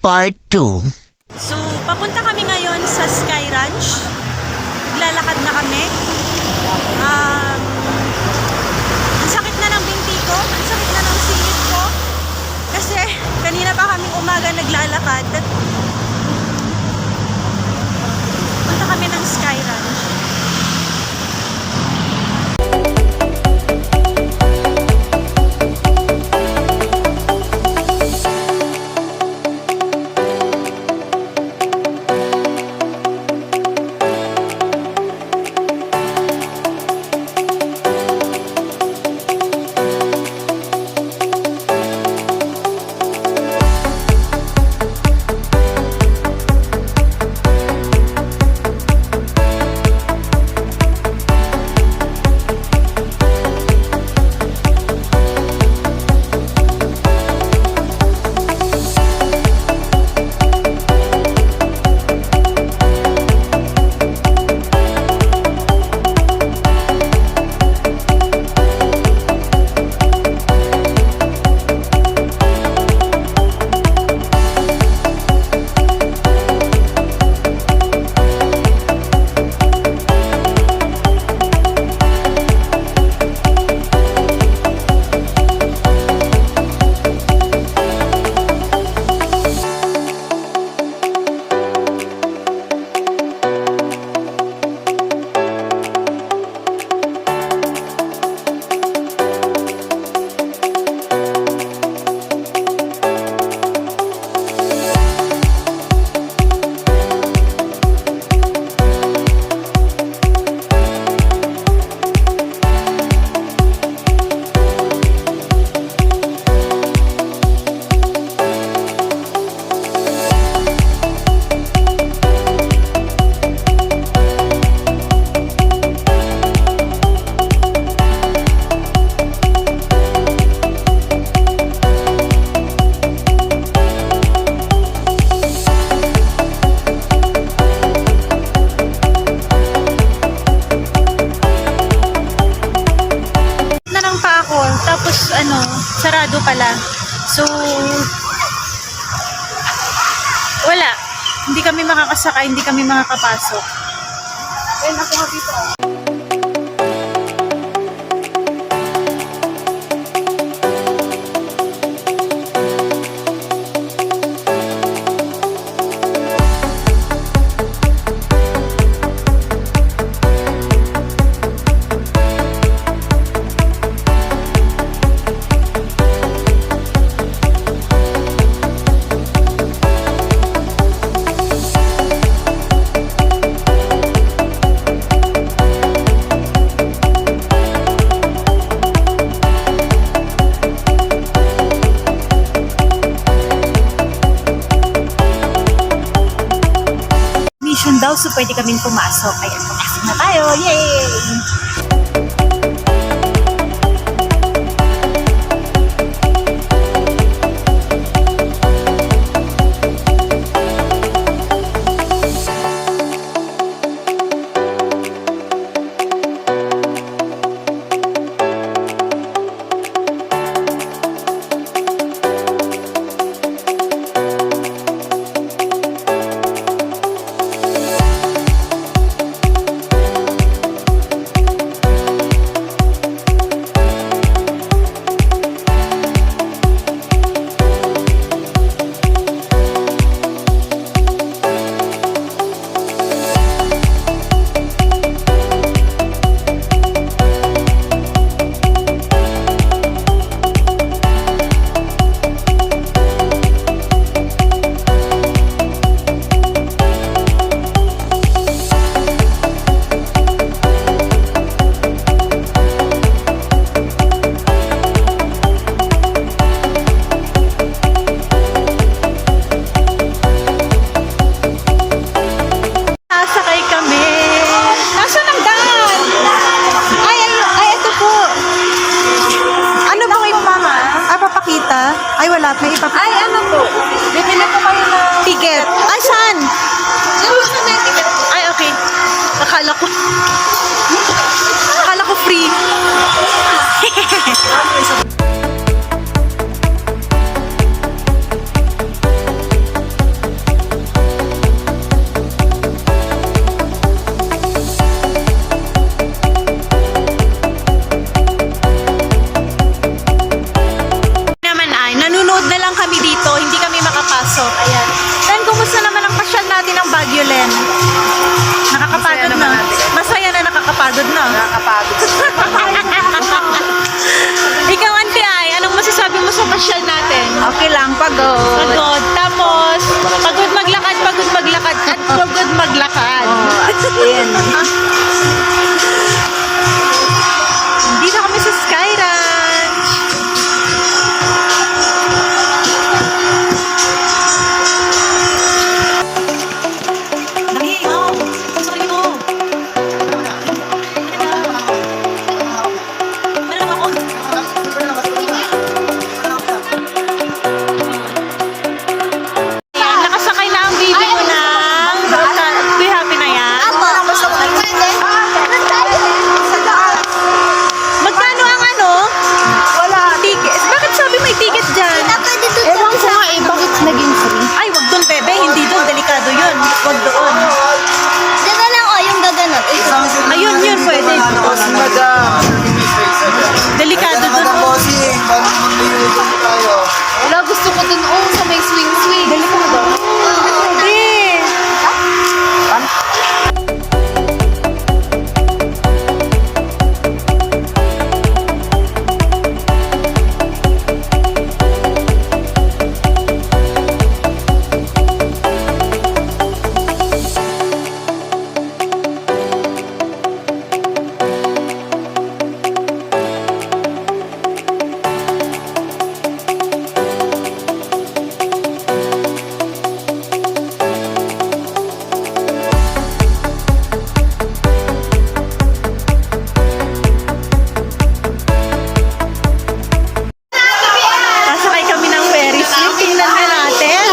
Part 2. So, papunta kami ngayon sa Sky Ranch. Lalakad na kami. Ang sakit na ng binti ko. Ang sakit na ng silid ko. Kasi, kanina pa kami umaga naglalakad. Punta kami ng Sky Ranch. Tapos sarado pala. So wala. Hindi kami makakasakay, hindi kami makakapasok. Then ako nga dito. Daw, so pwede kaming pumasok. Ayan, pumasok na tayo. Yay! Nakakapagod na. Masaya na nakakapagod na. Nakakapagod. Ikaw, Auntie Ay, anong masasabi mo sa pasyal natin? Okay lang, pagod. Pagod. Tapos, pagod maglakad, at pagod maglakad. At yun. Dito kami sa Sky Ranch. Dali, oh. Sorry mo. Meron ako. Ayan, nakasakay na ang baby mo ng Be Happy na yan. Magkano ang ano? Wala. Ticket. Bakit sabi may ticket dyan? Ewan ko nga eh, bakit naging free? Ay, wag doon, bebe. Hindi doon. Delikado yun. Wag doon. Diba lang o, yung gaganon. Ayun, yun. Pwede. Madam. Delikado doon. Wala, gusto ko dun, sa may swing-swing. Delikado. Hindi. Sasakay kami ng Ferris wheel. Tingnan na natin.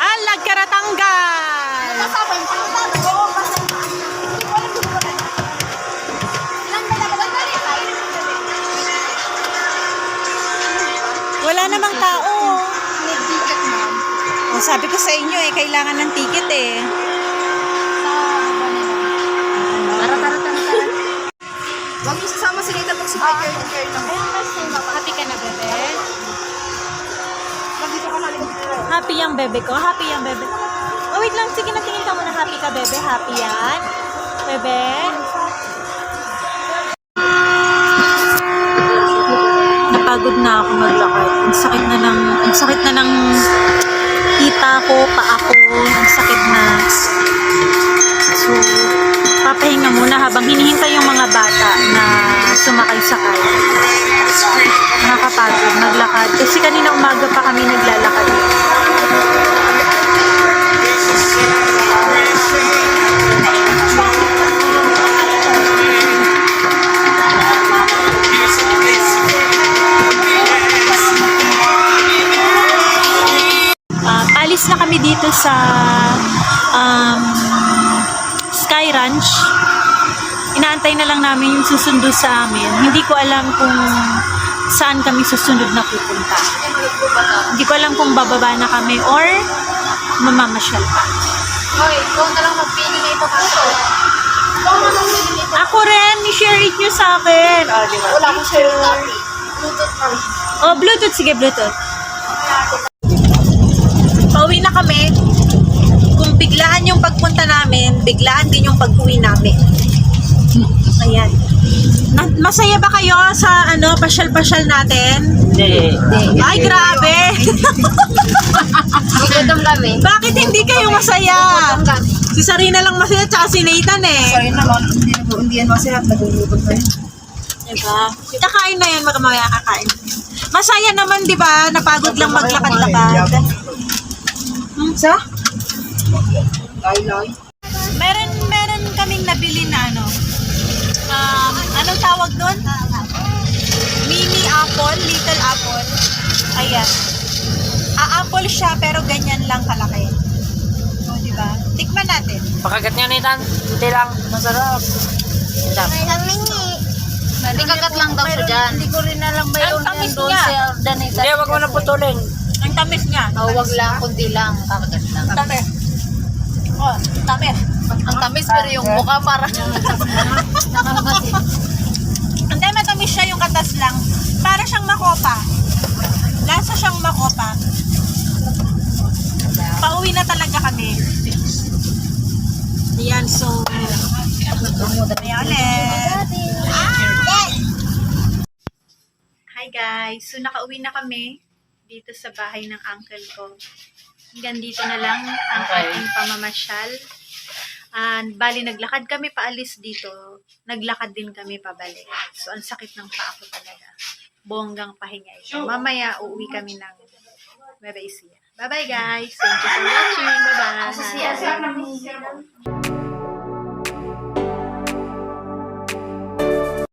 Alag karatanggal. Wala namang tao. O, sabi ko sa inyo kailangan ng ticket eh. Tara. Huwag niyo sasama si Nita pag si Peter lang. Happy ka na, bebe? Dito ka na rin. Happy yung bebe ko? Happy yung bebe? Oh, wait lang. Sige, natingin ka muna. Happy ka, bebe? Happy yan? Bebe? Napagod na ako maglakad. Ang sakit na ng tita ko, paa ko. Ang sakit na. So, papahinga muna habang hinihintay yung mga bata na sumakay-sakay. Nakakapagod maglakad. Kasi kanina umaga pa kami naglalakad. Alis na kami dito sa Sky Ranch. Inaantay na lang namin yung susundo sa amin. Hindi ko alam kung saan kami susunod na pupunta. Hindi ko alam kung bababa na kami or mamamasyal pa. Hoy, ikaw na lang magpili na ipaputo. Ako rin, i-share it nyo sa akin. Oh, di ba? Wala akong share. Bluetooth pa. Oh, Bluetooth. Sige, Bluetooth. Pauwi na kami. Kung biglaan yung pagpunta namin, biglaan din yung pag-uwi namin. Ayan. Masaya ba kayo sa pasyal-pasyal natin? Hindi. Ay, grabe! Gutom kami. Bakit hindi kayo masaya? Gutom kami. Si Sarina lang masaya, tsaka si Nathan eh. Sorry naman, hindi yan masaya. Nagulutom tayo. Diba? Kakain na yan, mamaya kakain. Masaya naman, di ba? Napagod lang maglakad-lakad. Sa? Lay. Meron kaming nabili na anong tawag doon? Mini apple, little apple. Ayan. Apple siya pero ganyan lang kalaki. O, di ba? Tikman natin. Pakagat nyo Nathan. Hindi lang. Masarap. Hindi kagat lang daw siya dyan. Hindi ko rin alam ba Ang tamis niya. Hindi, wag mo na putulin. Ang tamis niya. Wag lang, kundi lang. Kakagat lang. Tamis. Oh, tamis. Ang tamis pero yung mukha para. Hindi, matamis siya yung katas lang. Para siyang makopa. Lasa siyang makopa. Pauwi na talaga kami. Ayan, so... Ayan ulit. Hi guys! So nakauwi na kami dito sa bahay ng uncle ko. Hanggang dito na lang ang ating pamamasyal. And bali naglakad kami paalis dito. Naglakad din kami pabalik. So ang sakit ng paa ko talaga. Bonggang pahinga ito. Mamaya uuwi kami ng Nueva Ecija. Bye bye guys! Thank you for watching. Bye bye!